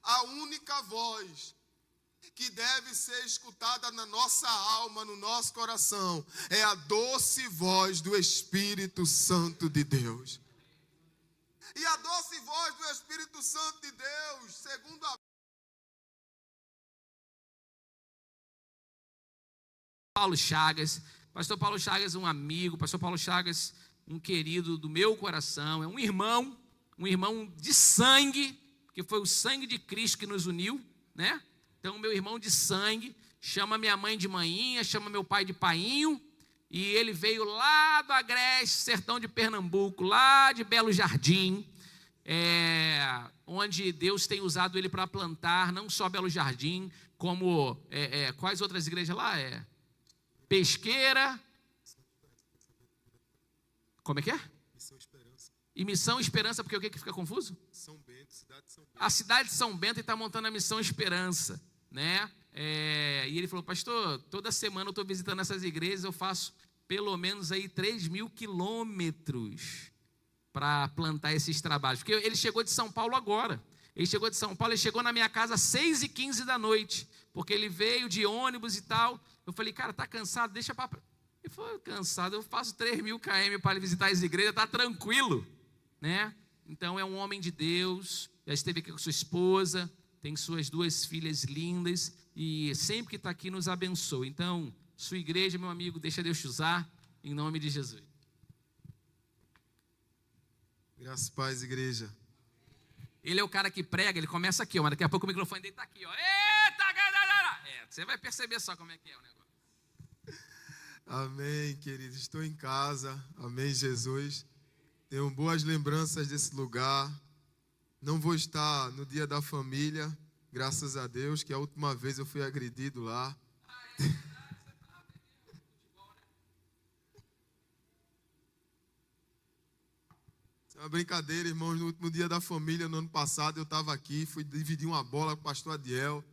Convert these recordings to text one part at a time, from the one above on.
a única voz que deve ser escutada na nossa alma, no nosso coração, é a doce voz do Espírito Santo de Deus. E a doce voz do Espírito Santo de Deus, segundo a Paulo Chagas, pastor Paulo Chagas, um amigo, pastor Paulo Chagas, um querido do meu coração, é um irmão de sangue, que foi o sangue de Cristo que nos uniu, né? Então, meu irmão de sangue, chama minha mãe de manhinha, chama meu pai de painho, e ele veio lá do Agreste, sertão de Pernambuco, lá de Belo Jardim, onde Deus tem usado ele para plantar, não só Belo Jardim, como, quais outras igrejas lá? Pesqueira, como é que é? Missão Esperança. E Missão Esperança, porque o que fica confuso? São Bento, cidade de São Bento. A cidade de São Bento está montando a Missão Esperança, né? E ele falou, pastor, toda semana eu estou visitando essas igrejas, eu faço pelo menos aí 3.000 quilômetros para plantar esses trabalhos, porque ele chegou de São Paulo agora. Ele chegou na minha casa às 6h15 da noite, porque ele veio de ônibus e tal. Eu falei, cara, tá cansado? Deixa para... Ele falou, cansado, eu faço 3.000 km para visitar as igrejas, tá tranquilo, né? Então é um homem de Deus, já esteve aqui com sua esposa, tem suas 2 filhas lindas, e sempre que está aqui nos abençoa. Então, sua igreja, meu amigo, deixa Deus te usar, em nome de Jesus. Graças e paz, igreja. Ele é o cara que prega, ele começa aqui, mas daqui a pouco o microfone dele está aqui, ó. Eita, você vai perceber só como é que é o negócio. Amém, querido. Estou em casa. Amém, Jesus. Tenho boas lembranças desse lugar. Não vou estar no dia da família, graças a Deus, que a última vez eu fui agredido lá. É uma brincadeira, irmãos. No último dia da família, no ano passado, eu estava aqui, fui dividir uma bola com o pastor Adiel.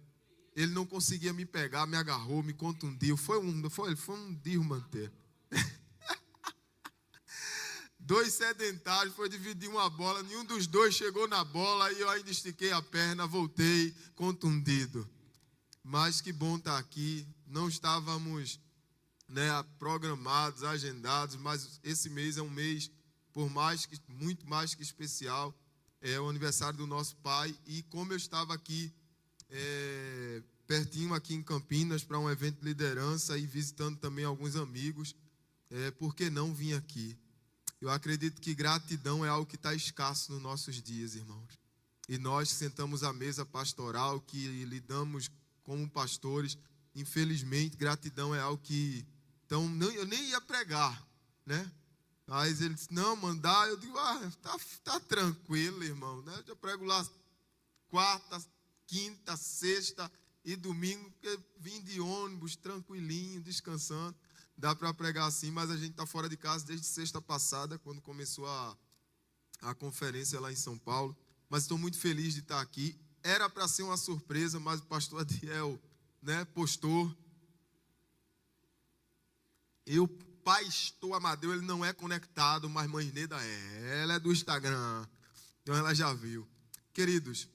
Ele não conseguia me pegar, me agarrou, me contundiu. Foi um desmanter. 2 sedentários, foi dividir uma bola, nenhum dos 2 chegou na bola, e eu ainda estiquei a perna, voltei contundido. Mas que bom estar aqui. Não estávamos, programados, agendados, mas esse mês é um mês, muito mais que especial. É o aniversário do nosso pai, e como eu estava aqui, pertinho aqui em Campinas, para um evento de liderança, e visitando também alguns amigos, por que não vim aqui? Eu acredito que gratidão é algo que está escasso nos nossos dias, irmãos. E nós que sentamos à mesa pastoral, que lidamos como pastores, infelizmente, gratidão é algo que... Então, eu nem ia pregar, né? Mas ele disse, não, mandar, eu digo, tá tranquilo, irmão, né? Eu prego lá quarta, quinta, sexta e domingo, porque vim de ônibus, tranquilinho, descansando. Dá para pregar assim, mas a gente está fora de casa desde sexta passada, quando começou a conferência lá em São Paulo. Mas estou muito feliz de estar aqui. Era para ser uma surpresa, mas o pastor Adiel, postou. Eu, pastor Amadeu, ele não é conectado, mas mãe Neda é. Ela é do Instagram, então ela já viu. Queridos,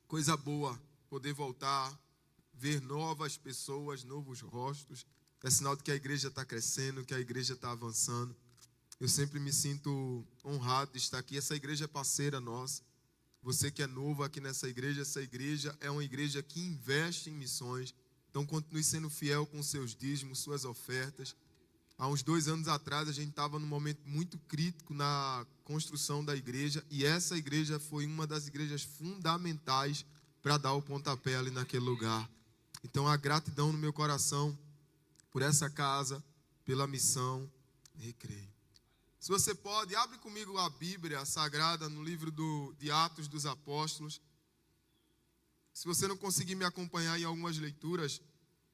coisa boa poder voltar, ver novas pessoas, novos rostos. É sinal de que a igreja está crescendo, que a igreja está avançando. Eu sempre me sinto honrado de estar aqui. Essa igreja é parceira nossa. Você que é novo aqui nessa igreja, essa igreja é uma igreja que investe em missões. Então, continue sendo fiel com seus dízimos, suas ofertas. Há uns 2 anos atrás, a gente estava num momento muito crítico na construção da igreja. E essa igreja foi uma das igrejas fundamentais para dar o pontapé ali naquele lugar. Então, a gratidão no meu coração por essa casa, pela missão Recreio. Se você pode, abre comigo a Bíblia Sagrada no livro de Atos dos Apóstolos. Se você não conseguir me acompanhar em algumas leituras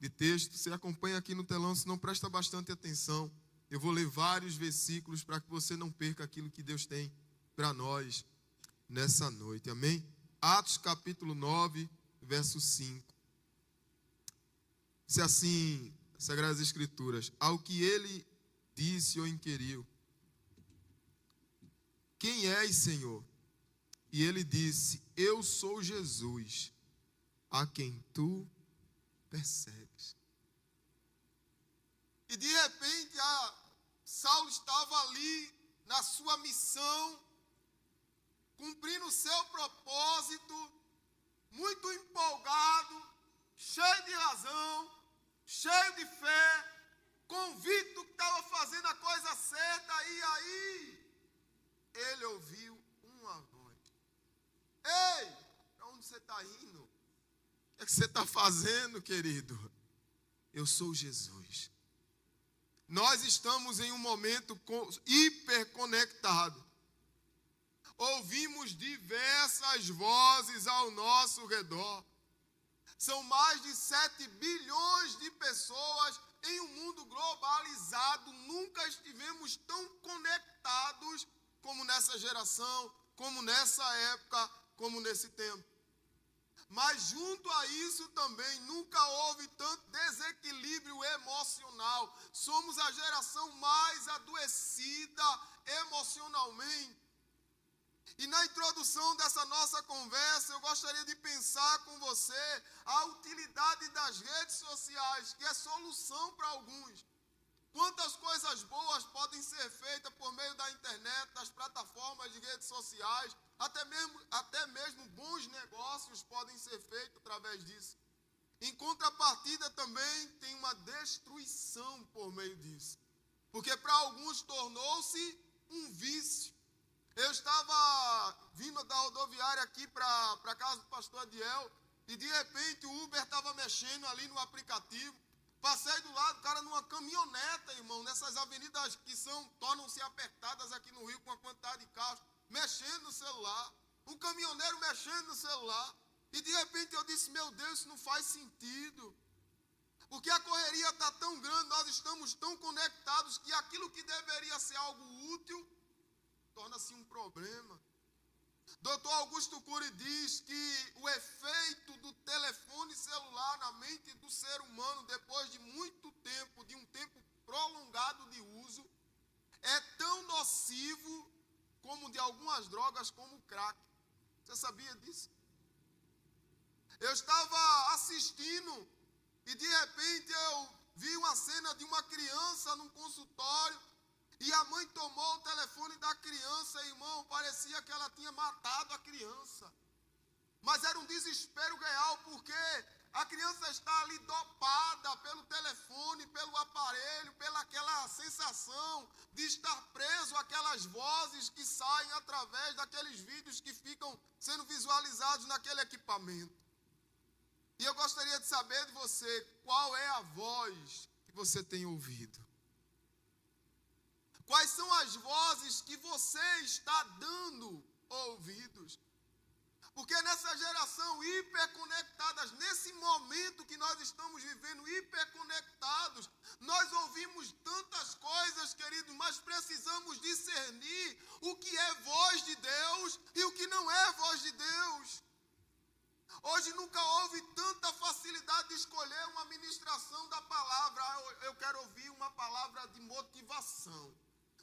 de texto, você acompanha aqui no telão, senão presta bastante atenção. Eu vou ler vários versículos para que você não perca aquilo que Deus tem para nós nessa noite, amém? Atos capítulo 9, verso 5. Diz assim, Sagradas Escrituras: ao que ele disse ou inquiriu, quem és, Senhor? E ele disse, eu sou Jesus, a quem tu persegues. E de repente, Saulo estava ali na sua missão, cumprindo o seu propósito, muito empolgado, cheio de razão, cheio de fé, convicto que estava fazendo a coisa certa, e aí ele ouviu uma voz. Ei, para onde você está indo? O que é que você está fazendo, querido? Eu sou Jesus. Nós estamos em um momento hiperconectado. Ouvimos diversas vozes ao nosso redor. São mais de 7 bilhões de pessoas em um mundo globalizado. Nunca estivemos tão conectados como nessa geração, como nessa época, como nesse tempo. Mas junto a isso também nunca houve tanto desequilíbrio emocional. Somos a geração mais adoecida emocionalmente. E na introdução dessa nossa conversa, eu gostaria de pensar com você a utilidade das redes sociais, que é solução para alguns. Quantas coisas boas podem ser feitas por meio da internet, das plataformas de redes sociais, até mesmo bons negócios podem ser feitos através disso. Em contrapartida também tem uma destruição por meio disso. Porque para alguns tornou-se um vício. Eu estava vindo da rodoviária aqui para a casa do pastor Adiel, e de repente o Uber estava mexendo ali no aplicativo. Passei do lado, o cara numa caminhoneta, irmão, nessas avenidas que tornam-se apertadas aqui no Rio com a quantidade de carros, mexendo no celular. Um caminhoneiro mexendo no celular. E de repente eu disse, meu Deus, isso não faz sentido. Porque a correria está tão grande, nós estamos tão conectados que aquilo que deveria ser algo útil torna-se um problema. Dr. Augusto Cury diz que o efeito do telefone celular na mente do ser humano, depois de muito tempo, de um tempo prolongado de uso, é tão nocivo como de algumas drogas, como o crack. Você sabia disso? Eu estava assistindo e de repente eu vi uma cena de uma criança num consultório. E a mãe tomou o telefone da criança, irmão, parecia que ela tinha matado a criança. Mas era um desespero real, porque a criança está ali dopada pelo telefone, pelo aparelho, pela aquela sensação de estar preso àquelas vozes que saem através daqueles vídeos que ficam sendo visualizados naquele equipamento. E eu gostaria de saber de você, qual é a voz que você tem ouvido? Quais são as vozes que você está dando ouvidos? Porque nessa geração hiperconectadas, nesse momento que nós estamos vivendo hiperconectados, nós ouvimos tantas coisas, queridos, mas precisamos discernir o que é voz de Deus e o que não é voz de Deus. Hoje nunca houve tanta facilidade de escolher uma ministração da palavra. Eu quero ouvir uma palavra de motivação.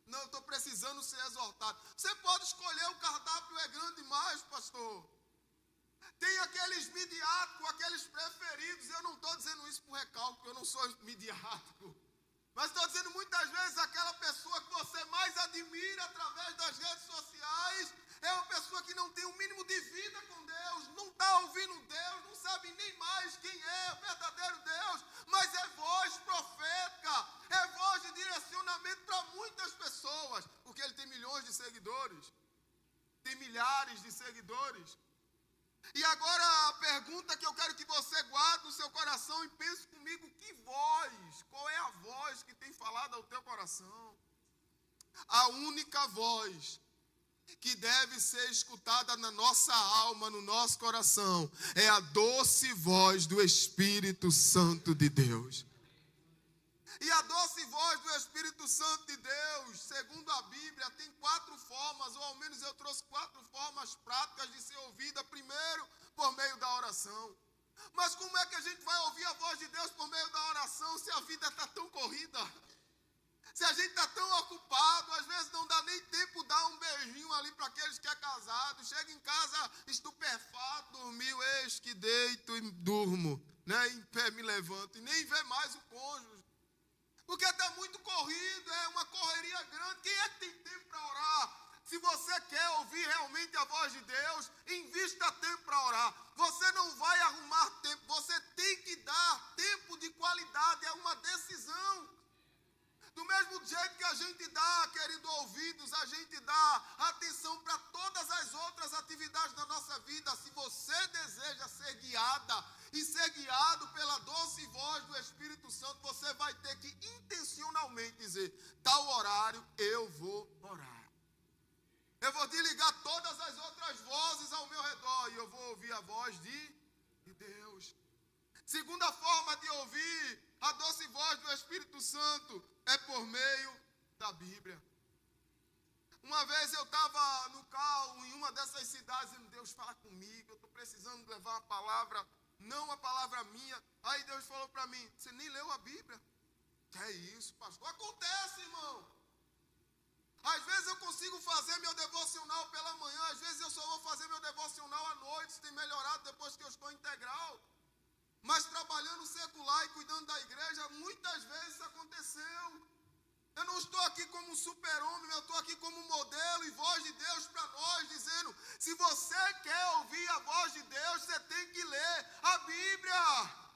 Não, eu estou precisando ser exortado. Você pode escolher, o cardápio é grande demais, pastor. Tem aqueles midiáticos, aqueles preferidos. Eu não estou dizendo isso por recalque, porque eu não sou midiático. Mas estou dizendo muitas vezes aquela pessoa que você mais admira através das redes sociais é uma pessoa que não tem o mínimo de vida com Deus, não está ouvindo Deus, não sabe nem mais quem é o verdadeiro Deus, mas é voz profética, é voz de direcionamento para muitas pessoas, porque ele tem milhões de seguidores, tem milhares de seguidores. E agora a pergunta que eu quero que você guarde no seu coração e pense comigo, que voz, qual é a voz que tem falado ao teu coração? A única voz que deve ser escutada na nossa alma, no nosso coração, é a doce voz do Espírito Santo de Deus. E a doce voz do Espírito Santo de Deus, segundo a Bíblia, tem 4 formas, ou ao menos eu trouxe 4 formas práticas de ser ouvida. Primeiro, por meio da oração. Mas como é que a gente vai ouvir a voz de Deus por meio da oração se a vida está tão corrida? Se a gente está tão ocupado, às vezes não dá nem tempo de dar um beijinho ali para aqueles que é casado. Chega em casa estupefato, dormiu, eis que deito e durmo, né? Em pé me levanto e nem vê mais o cônjuge. Porque está muito corrido, é uma correria grande. Quem é que tem tempo para orar? Se você quer ouvir realmente a voz de Deus, invista tempo para orar. Você não vai arrumar tempo, você tem que dar tempo de qualidade, é uma decisão. Do mesmo jeito que a gente dá, querido, ouvidos, a gente dá atenção para todas as outras atividades da nossa vida. Se você deseja ser guiada e ser guiado pela doce voz do Espírito Santo, você vai ter que intencionalmente dizer, tal horário eu vou orar. Eu vou desligar todas as outras vozes ao meu redor e eu vou ouvir a voz de Deus. Segunda forma de ouvir a doce voz do Espírito Santo é por meio da Bíblia. Uma vez eu estava no carro em uma dessas cidades e Deus fala comigo, eu estou precisando levar uma palavra, não a palavra minha. Aí Deus falou para mim, você nem leu a Bíblia? Que é isso, pastor? Acontece, irmão. Às vezes eu consigo fazer meu devocional pela manhã, às vezes eu só vou fazer meu devocional à noite, isso tem melhorado depois que eu estou integral. Mas trabalhando secular e cuidando da igreja, muitas vezes isso aconteceu. Eu não estou aqui como um super-homem, eu estou aqui como um modelo e voz de Deus para nós, dizendo, se você quer ouvir a voz de Deus, você tem que ler a Bíblia.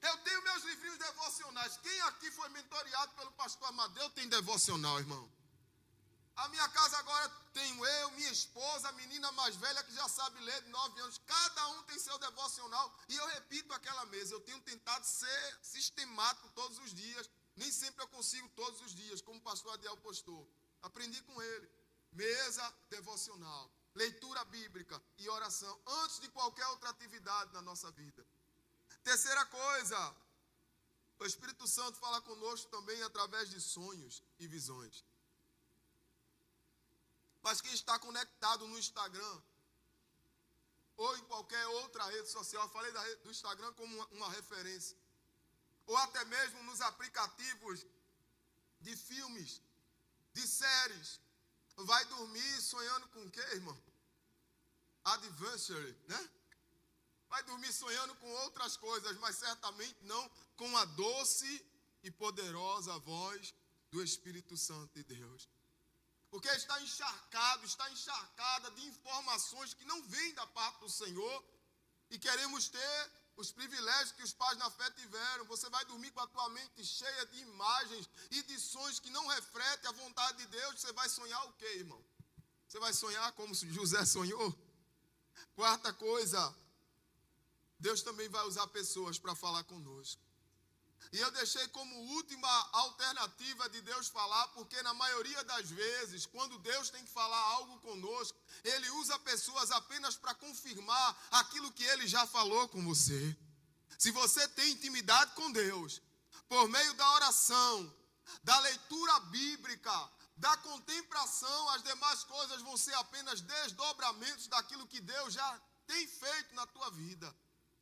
Eu tenho meus livrinhos devocionais. Quem aqui foi mentoreado pelo pastor Amadeu tem devocional, irmão? A minha casa agora tenho eu, minha esposa, a menina mais velha que já sabe ler, de 9 anos. Cada um tem seu devocional. E eu repito aquela mesa. Eu tenho tentado ser sistemático todos os dias. Nem sempre eu consigo todos os dias, como o pastor Adiel postou. Aprendi com ele. Mesa devocional, leitura bíblica e oração, antes de qualquer outra atividade na nossa vida. Terceira coisa, o Espírito Santo fala conosco também através de sonhos e visões. Mas quem está conectado no Instagram ou em qualquer outra rede social, eu falei do Instagram como uma referência, ou até mesmo nos aplicativos de filmes, de séries, vai dormir sonhando com o quê, irmão? Adventure, né? Vai dormir sonhando com outras coisas, mas certamente não com a doce e poderosa voz do Espírito Santo de Deus. Porque está encharcada de informações que não vêm da parte do Senhor e queremos ter os privilégios que os pais na fé tiveram. Você vai dormir com a tua mente cheia de imagens e de sonhos que não refletem a vontade de Deus. Você vai sonhar o quê, irmão? Você vai sonhar como José sonhou? Quarta coisa, Deus também vai usar pessoas para falar conosco. E eu deixei como última alternativa de Deus falar, porque na maioria das vezes, quando Deus tem que falar algo conosco, Ele usa pessoas apenas para confirmar aquilo que Ele já falou com você. Se você tem intimidade com Deus, por meio da oração, da leitura bíblica, da contemplação, as demais coisas vão ser apenas desdobramentos daquilo que Deus já tem feito na tua vida.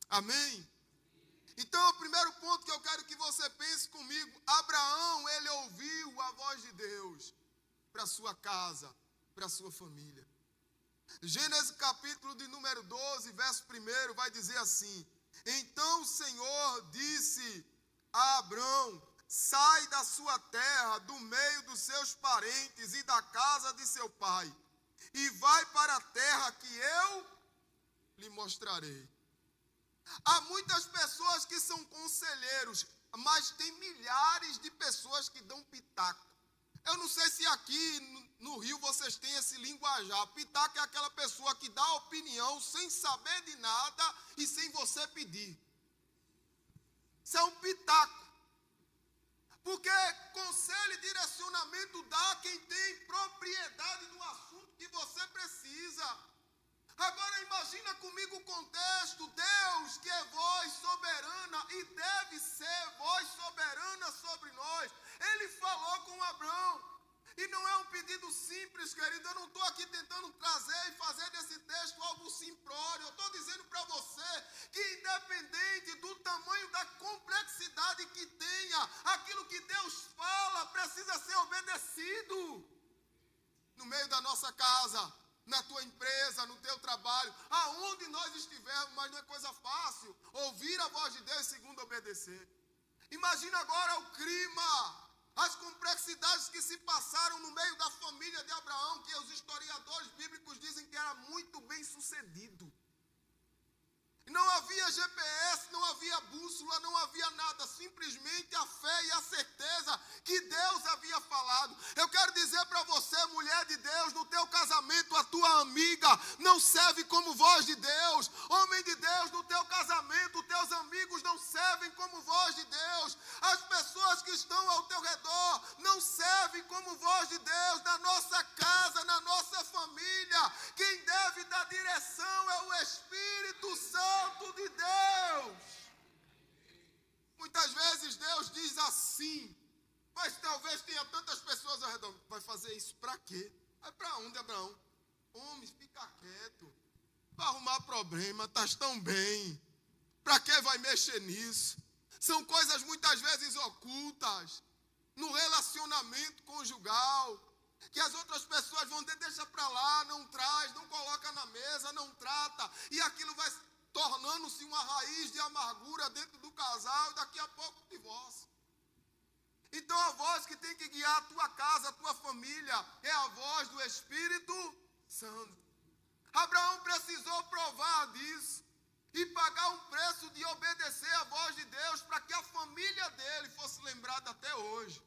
Amém? Então, o primeiro ponto que eu quero que você pense comigo, Abraão, ele ouviu a voz de Deus para sua casa, para sua família. Gênesis capítulo de número 12, verso 1, vai dizer assim, então o Senhor disse a Abraão, sai da sua terra, do meio dos seus parentes e da casa de seu pai, e vai para a terra que eu lhe mostrarei. Há muitas pessoas que são conselheiros, mas tem milhares de pessoas que dão pitaco. Eu não sei se aqui no Rio vocês têm esse linguajar. Pitaco é aquela pessoa que dá opinião sem saber de nada e sem você pedir. Isso é um pitaco. Porque conselho e direcionamento dá quem tem propriedade do assunto que você precisa. Agora imagina comigo o contexto, Deus que é voz soberana e deve ser voz soberana sobre nós. Ele falou com Abraão. E não é um pedido simples, querido. Eu não estou aqui tentando trazer e fazer desse texto algo simplório. Eu estou dizendo para você que independente do tamanho da complexidade que tenha, aquilo que Deus faz nossa casa, na tua empresa, no teu trabalho, aonde nós estivermos, mas não é coisa fácil ouvir a voz de Deus segundo obedecer. Imagina agora o clima, as complexidades que se passaram no meio da família de Abraão, que os historiadores bíblicos dizem que era muito bem sucedido. Não havia GPS, não havia bússola, não havia nada, simplesmente a fé e a certeza que Deus havia falado. Eu quero dizer para você, mulher de Deus, no teu casamento, a tua amiga não serve como voz de Deus. Homem de Deus, no teu casamento, teus amigos não servem como voz de Deus. As pessoas que estão ao teu redor não servem como voz de Deus. Na nossa casa, na nossa família, quem deve dar direção é o Espírito Santo de Deus. Muitas vezes Deus diz assim, mas talvez tenha tantas pessoas ao redor. Vai fazer isso para quê? Vai para onde, Abraão? Homem, fica quieto. Vai arrumar problema, estás tão bem. Para que vai mexer nisso? São coisas muitas vezes ocultas no relacionamento conjugal, que as outras pessoas vão dizer, deixa para lá, não traz, não coloca na mesa, não trata, e aquilo vai tornando-se uma raiz de amargura dentro do casal, e daqui a pouco divórcio. Então a voz que tem que guiar a tua casa, a tua família, é a voz do Espírito Santo. Abraão precisou provar disso e pagar um preço de obedecer a voz de Deus para que a família dele fosse lembrada até hoje.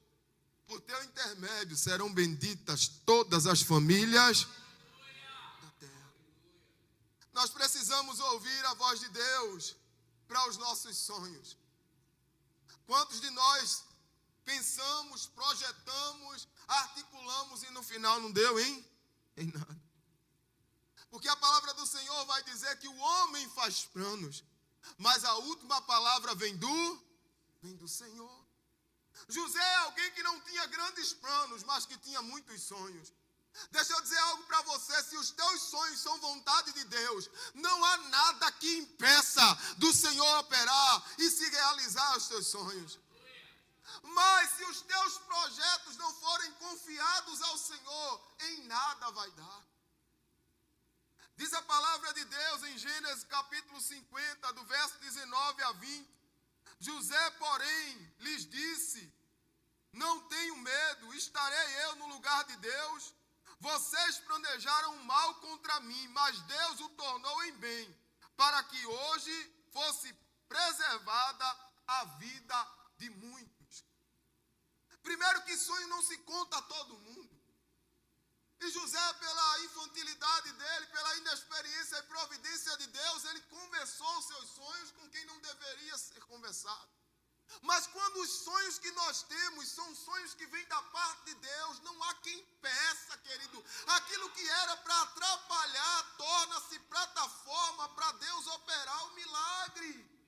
Por teu intermédio serão benditas todas as famílias da terra. Nós precisamos ouvir a voz de Deus para os nossos sonhos. Quantos de nós pensamos, projetamos, articulamos e no final não deu em nada? Porque a palavra do Senhor vai dizer que o homem faz planos, mas a última palavra vem do Senhor. José é alguém que não tinha grandes planos, mas que tinha muitos sonhos. Deixa eu dizer algo para você, se os teus sonhos são vontade de Deus, não há nada que impeça do Senhor operar e se realizar os teus sonhos. Mas se os teus projetos não forem confiados ao Senhor, em nada vai dar. Diz a palavra de Deus em Gênesis capítulo 50, do verso 19 a 20. José, porém, lhes disse, não tenho medo, estarei eu no lugar de Deus. Vocês planejaram o mal contra mim, mas Deus o tornou em bem, para que hoje fosse preservada a vida de muitos. Primeiro que sonho não se conta a todo mundo. E José, pela infantilidade dele, pela inexperiência e providência de Deus, ele conversou os seus sonhos com quem não deveria ser conversado. Mas quando os sonhos que nós temos são sonhos que vêm da parte de Deus, não há quem peça, querido. Aquilo que era para atrapalhar, torna-se plataforma para Deus operar o milagre.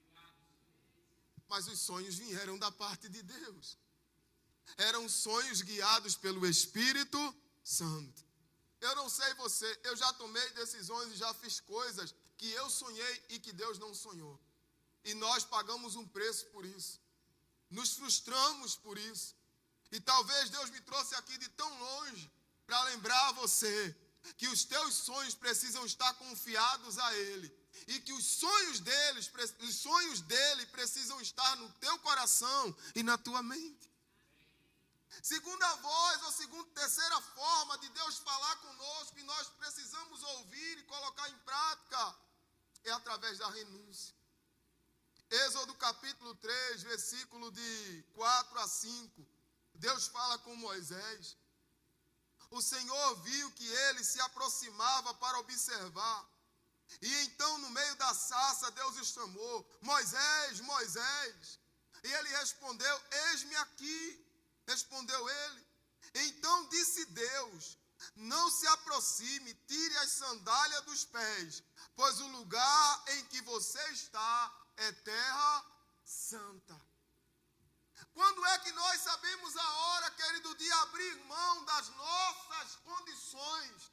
Mas os sonhos vieram da parte de Deus. Eram sonhos guiados pelo Espírito Santo. Eu não sei você, eu já tomei decisões e já fiz coisas que eu sonhei e que Deus não sonhou. E nós pagamos um preço por isso. Nos frustramos por isso. E talvez Deus me trouxe aqui de tão longe para lembrar a você que os teus sonhos precisam estar confiados a Ele. E que os sonhos dele precisam estar no teu coração e na tua mente. Segunda voz ou terceira forma de Deus falar conosco e nós precisamos ouvir e colocar em prática é através da renúncia. Êxodo capítulo 3, versículo de 4 a 5. Deus fala com Moisés. O Senhor viu que ele se aproximava para observar. E então no meio da sarça Deus o chamou. Moisés, Moisés. E ele respondeu, eis-me aqui. Respondeu ele. Então disse Deus, não se aproxime, tire as sandálias dos pés, pois o lugar em que você está é terra santa. Quando é que nós sabemos a hora, querido, de abrir mão das nossas condições,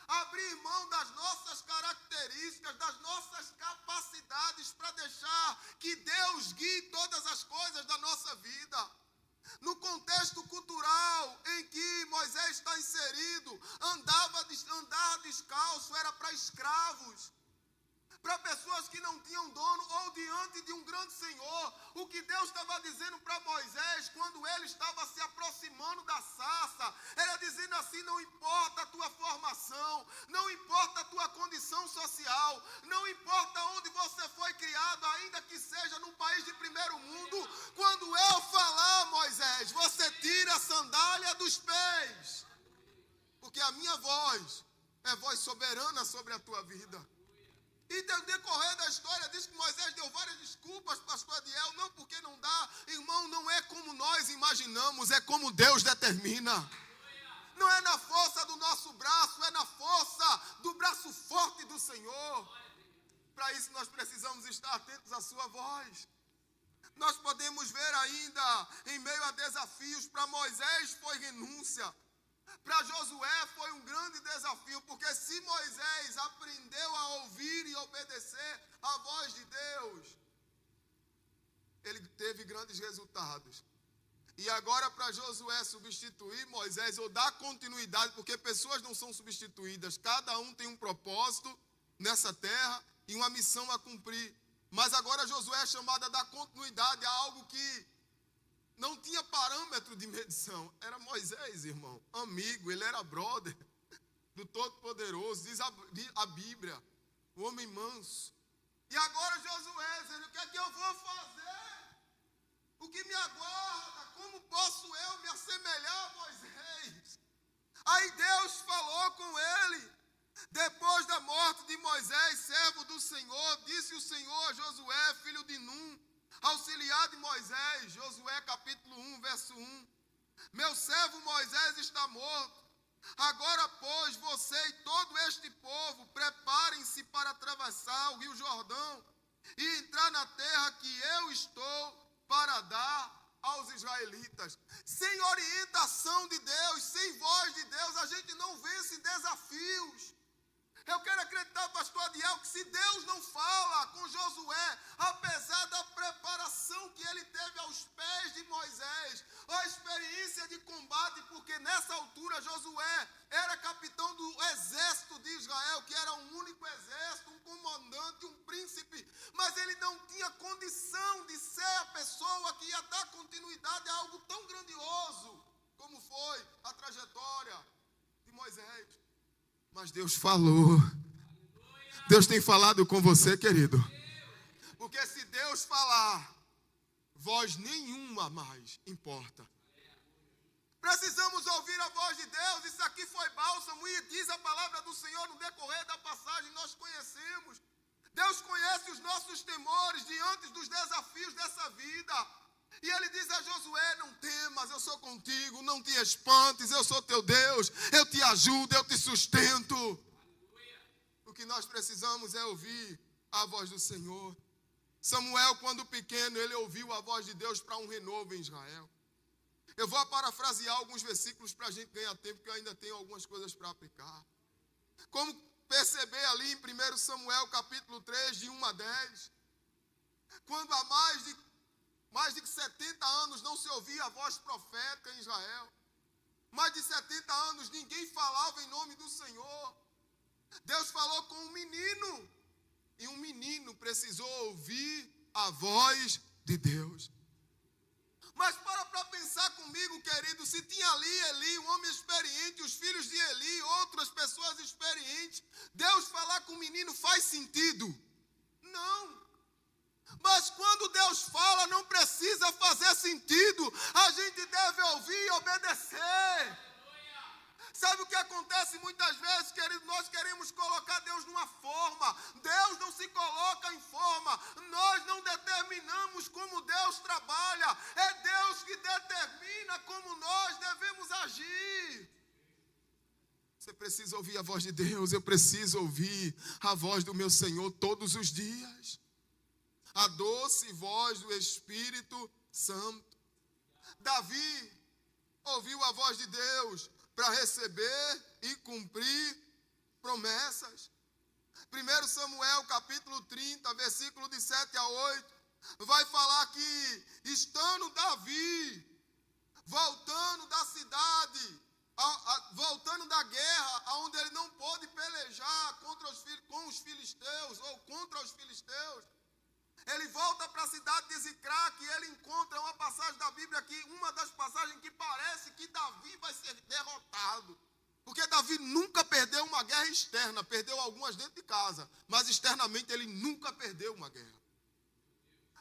abrir mão das nossas características, das nossas capacidades para deixar que Deus guie todas as coisas da nossa vida? No contexto cultural em que Moisés está inserido, andava pessoas que não tinham dono ou diante de um grande Senhor. O que Deus estava dizendo para Moisés, quando ele estava se aproximando da sarça, era dizendo assim: não importa a tua formação, não importa a tua condição social, não importa onde você foi criado, ainda que seja num país de primeiro mundo, quando eu falar, Moisés, você tira a sandália dos pés, porque a minha voz é voz soberana sobre a tua vida. E no decorrer da história diz que Moisés deu várias desculpas, pastor Adiel, não porque não dá. Irmão, não é como nós imaginamos, é como Deus determina. Não é na força do nosso braço, é na força do braço forte do Senhor. Para isso nós precisamos estar atentos à sua voz. Nós podemos ver ainda, em meio a desafios, para Moisés foi renúncia. Para Josué foi um grande desafio, porque se Moisés aprendeu a ouvir e obedecer a voz de Deus, ele teve grandes resultados. E agora para Josué substituir Moisés ou dar continuidade, porque pessoas não são substituídas, cada um tem um propósito nessa terra e uma missão a cumprir. Mas agora Josué é chamado a dar continuidade a algo que não tinha parâmetro de medição. Era Moisés, irmão, amigo, ele era brother do Todo-Poderoso, diz a Bíblia, o homem manso. E agora Josué dizendo: o que é que eu vou fazer? O que me aguarda? Como posso eu me assemelhar a Moisés? Aí Deus falou com ele. Depois da morte de Moisés, servo do Senhor, disse o Senhor a Josué, filho de Num, auxiliar de Moisés, Josué capítulo 1, verso 1. Meu servo Moisés está morto. Agora, pois, você e todo este povo preparem-se para atravessar o rio Jordão e entrar na terra que eu estou para dar aos israelitas. Sem orientação de Deus, sem voz de Deus, a gente não vence desafios. Eu quero acreditar, pastor Adiel, que se Deus não fala com Josué, apesar da preparação que ele teve aos pés de Moisés, a experiência de combate, porque nessa altura Josué era capitão do exército de Israel, que era um único exército, um comandante, um príncipe, mas ele não tinha condição de ser a pessoa que ia dar continuidade a algo tão grandioso como foi a trajetória de Moisés. Mas Deus falou. Deus tem falado com você, querido. Porque se Deus falar, voz nenhuma mais importa. Precisamos ouvir a voz de Deus. Isso aqui foi bálsamo e diz a palavra do Senhor no decorrer da passagem. Nós conhecemos. Deus conhece os nossos temores diante dos desafios dessa vida. E ele diz a Josué: não temas, eu sou contigo, não te espantes, eu sou teu Deus, eu te ajudo, eu te sustento. O que nós precisamos é ouvir a voz do Senhor. Samuel, quando pequeno, ele ouviu a voz de Deus para um renovo em Israel. Eu vou parafrasear alguns versículos para a gente ganhar tempo, porque eu ainda tenho algumas coisas para aplicar. Como perceber ali em 1 Samuel capítulo 3, de 1 a 10, quando há mais de 70 anos não se ouvia a voz profética em Israel. Mais de 70 anos ninguém falava em nome do Senhor. Deus falou com um menino. E um menino precisou ouvir a voz de Deus. Mas para pensar comigo, querido, se tinha ali Eli, um homem experiente, os filhos de Eli, outras pessoas experientes, Deus falar com o menino faz sentido? Não. Mas quando Deus fala, não precisa fazer sentido. A gente deve ouvir e obedecer. Sabe o que acontece muitas vezes, querido? Nós queremos colocar Deus numa forma. Deus não se coloca em forma. Nós não determinamos como Deus trabalha. É Deus que determina como nós devemos agir. Você precisa ouvir a voz de Deus. Eu preciso ouvir a voz do meu Senhor todos os dias. A doce voz do Espírito Santo. Davi ouviu a voz de Deus para receber e cumprir promessas. 1 Samuel capítulo 30, versículo de 7 a 8, vai falar que estando Davi voltando da cidade, voltando da guerra, onde ele não pôde pelejar com os filisteus, ou contra os filisteus. Ele volta para a cidade de Ziclague e ele encontra uma passagem da Bíblia aqui, uma das passagens que parece que Davi vai ser derrotado. Porque Davi nunca perdeu uma guerra externa, perdeu algumas dentro de casa, mas externamente ele nunca perdeu uma guerra.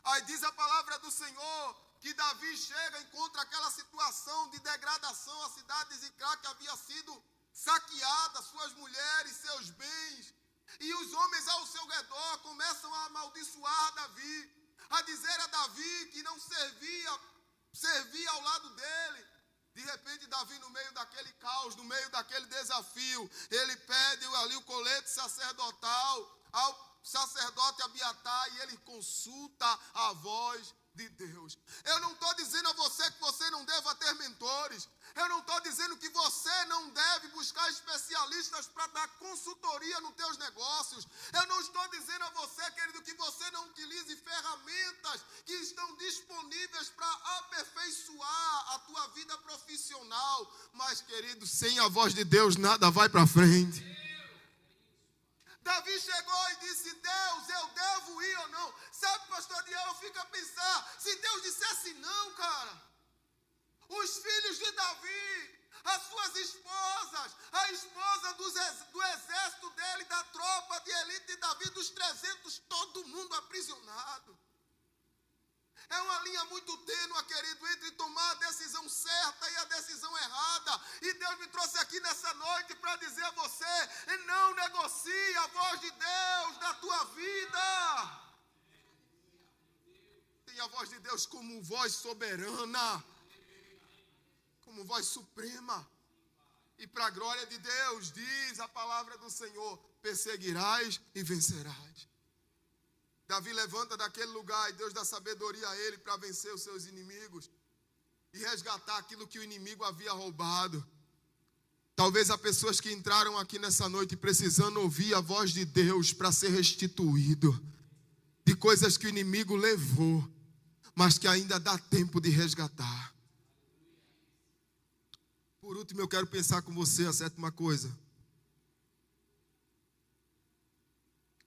Aí diz a palavra do Senhor que Davi chega e encontra aquela situação de degradação, a cidade de Ziclague que havia sido saqueada, suas mulheres, seus bens, e os homens ao seu redor começam a amaldiçoar Davi, a dizer a Davi que não servia ao lado dele. De repente, Davi, no meio daquele caos, no meio daquele desafio, ele pede ali o colete sacerdotal ao sacerdote Abiatar e ele consulta a voz de Deus. Eu não estou dizendo a você que você não deva ter mentores. Eu não estou dizendo que você não deve buscar especialistas para dar consultoria nos teus negócios. Eu não estou dizendo a você, querido, que você não utilize ferramentas que estão disponíveis para aperfeiçoar a tua vida profissional. Mas, querido, sem a voz de Deus nada vai para frente. Davi chegou e disse: Deus, eu devo ir ou não? Sabe, pastor Diel, eu fico a pensar, se Deus dissesse não, cara, os filhos de Davi, as suas esposas, a esposa do exército dele, da tropa de elite de Davi, dos 300, todo mundo aprisionado. É uma linha muito tênue, querido, entre tomar a decisão certa e a decisão errada. E Deus me trouxe aqui nessa noite para dizer a você: não negocie a voz de Deus na tua vida. Tem a voz de Deus como voz soberana, como voz suprema. E para a glória de Deus, diz a palavra do Senhor: perseguirás e vencerás. Davi levanta daquele lugar e Deus dá sabedoria a ele para vencer os seus inimigos e resgatar aquilo que o inimigo havia roubado. Talvez há pessoas que entraram aqui nessa noite precisando ouvir a voz de Deus para ser restituído de coisas que o inimigo levou, mas que ainda dá tempo de resgatar. Por último, eu quero pensar com você a sétima coisa.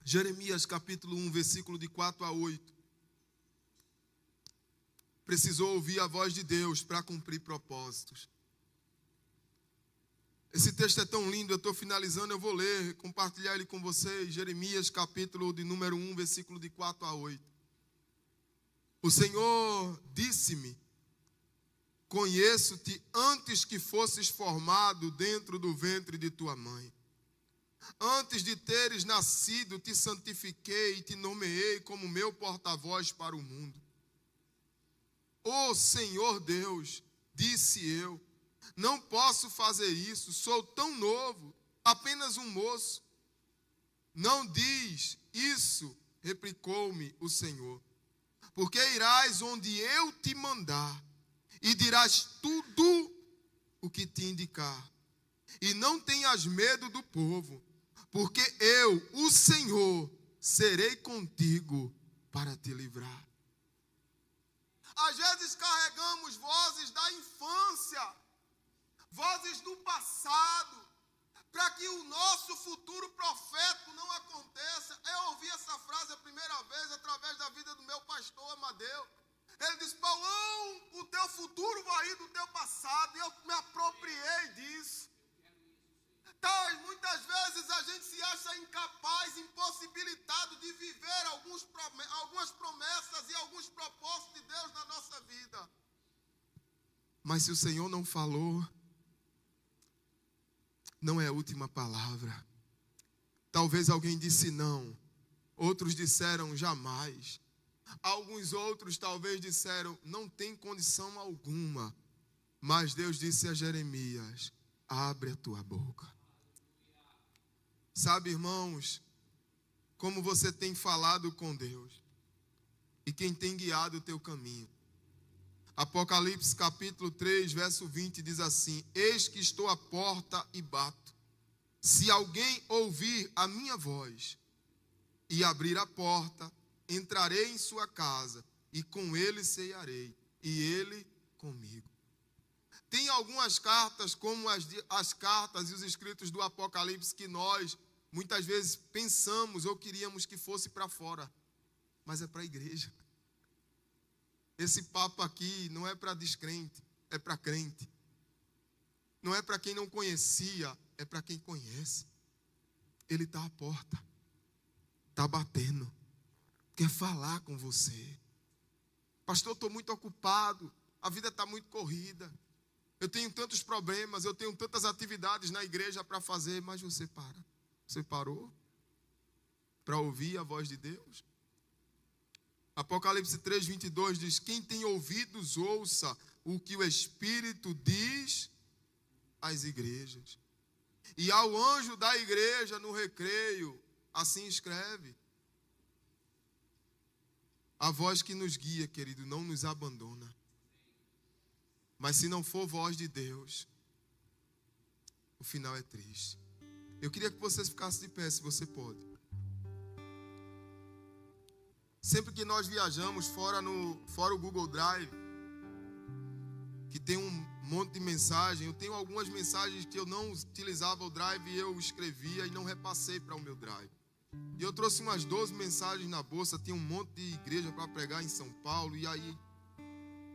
Jeremias capítulo 1, versículo de 4 a 8. Precisou ouvir a voz de Deus para cumprir propósitos. Esse texto é tão lindo, eu estou finalizando, eu vou ler, compartilhar ele com vocês. Jeremias capítulo de número 1, versículo de 4 a 8. O Senhor disse-me: conheço-te antes que fosses formado dentro do ventre de tua mãe. Antes de teres nascido, te santifiquei e te nomeei como meu porta-voz para o mundo. Ó Senhor Deus, disse eu, não posso fazer isso, sou tão novo, apenas um moço. Não diz isso, replicou-me o Senhor, porque irás onde eu te mandar e dirás tudo o que te indicar. E não tenhas medo do povo, porque eu, o Senhor, serei contigo para te livrar. Às vezes carregamos vozes da infância, vozes do passado, para que o nosso futuro profético não aconteça. Eu ouvi essa frase a primeira vez através da vida do meu pastor Amadeu. Ele disse: Paulão, o teu futuro vai ir do teu passado, e eu me apropriei disso. Muitas vezes a gente se acha incapaz, impossibilitado de viver algumas promessas e alguns propósitos de Deus na nossa vida. Mas se o Senhor não falou, não é a última palavra. Talvez alguém disse não, outros disseram jamais. Alguns outros talvez disseram não tem condição alguma. Mas Deus disse a Jeremias: abre a tua boca. Sabe, irmãos, como você tem falado com Deus e quem tem guiado o teu caminho. Apocalipse capítulo 3, verso 20 diz assim: eis que estou à porta e bato. Se alguém ouvir a minha voz e abrir a porta, entrarei em sua casa e com ele cearei e ele comigo. Tem algumas cartas, como as cartas e os escritos do Apocalipse, que nós muitas vezes pensamos ou queríamos que fosse para fora, mas é para a igreja. Esse papo aqui não é para descrente, é para crente. Não é para quem não conhecia, é para quem conhece. Ele está à porta, está batendo, quer falar com você. Pastor, estou muito ocupado, a vida está muito corrida. Eu tenho tantos problemas, eu tenho tantas atividades na igreja para fazer, mas você para. Você parou para ouvir a voz de Deus? Apocalipse 3:22 diz: quem tem ouvidos, ouça o que o Espírito diz às igrejas. E ao anjo da igreja no recreio, assim escreve. A voz que nos guia, querido, não nos abandona. Mas se não for voz de Deus, o final é triste. Eu queria que vocês ficassem de pé, se você pode. Sempre que nós viajamos fora o Google Drive, que tem um monte de mensagem, eu tenho algumas mensagens que eu não utilizava o Drive e eu escrevia e não repassei para o meu Drive. E eu trouxe umas 12 mensagens na bolsa, tinha um monte de igreja para pregar em São Paulo, e aí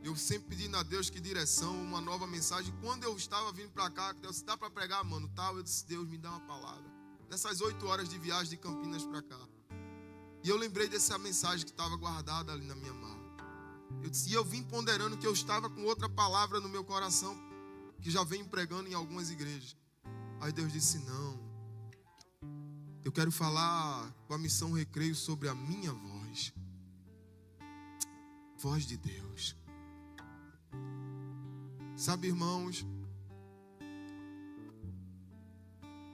eu sempre pedindo a Deus que direção, uma nova mensagem. Quando eu estava vindo para cá, Deus, dá para pregar, mano, tal, eu disse, Deus, me dá uma palavra. Nessas 8 horas de viagem de Campinas para cá. E eu lembrei dessa mensagem que estava guardada ali na minha mala. E eu vim ponderando que eu estava com outra palavra no meu coração, que já venho pregando em algumas igrejas. Aí Deus disse, não, eu quero falar com a Missão Recreio sobre a minha voz. Voz de Deus. Sabe, irmãos,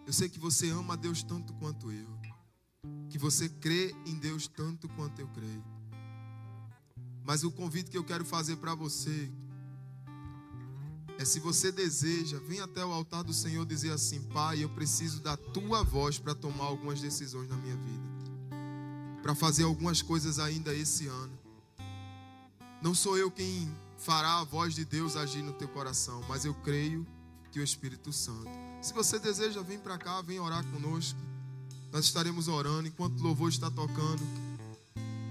eu sei que você ama a Deus tanto quanto eu, que você crê em Deus tanto quanto eu creio. Mas o convite que eu quero fazer para você é, se você deseja, vem até o altar do Senhor dizer assim, Pai, eu preciso da tua voz para tomar algumas decisões na minha vida, para fazer algumas coisas ainda esse ano. Não sou eu quem fará a voz de Deus agir no teu coração, mas eu creio que o Espírito Santo. Se você deseja, vem para cá, vem orar conosco. Nós estaremos orando enquanto o louvor está tocando.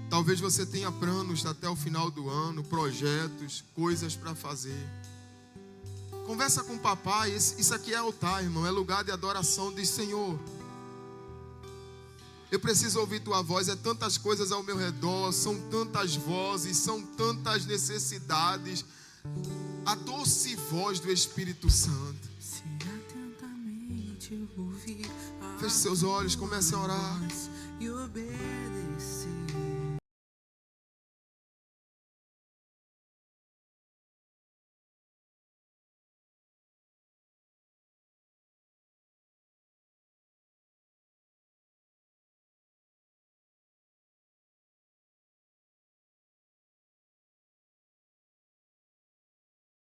Talvez você tenha planos até o final do ano, projetos, coisas para fazer. Conversa com o papai. Isso aqui é altar, irmão, é lugar de adoração. Diz, Senhor, eu preciso ouvir tua voz. É tantas coisas ao meu redor, são tantas vozes, são tantas necessidades. A doce voz do Espírito Santo. Se atentamente ouvir, feche seus olhos, comece a orar. e obedecer.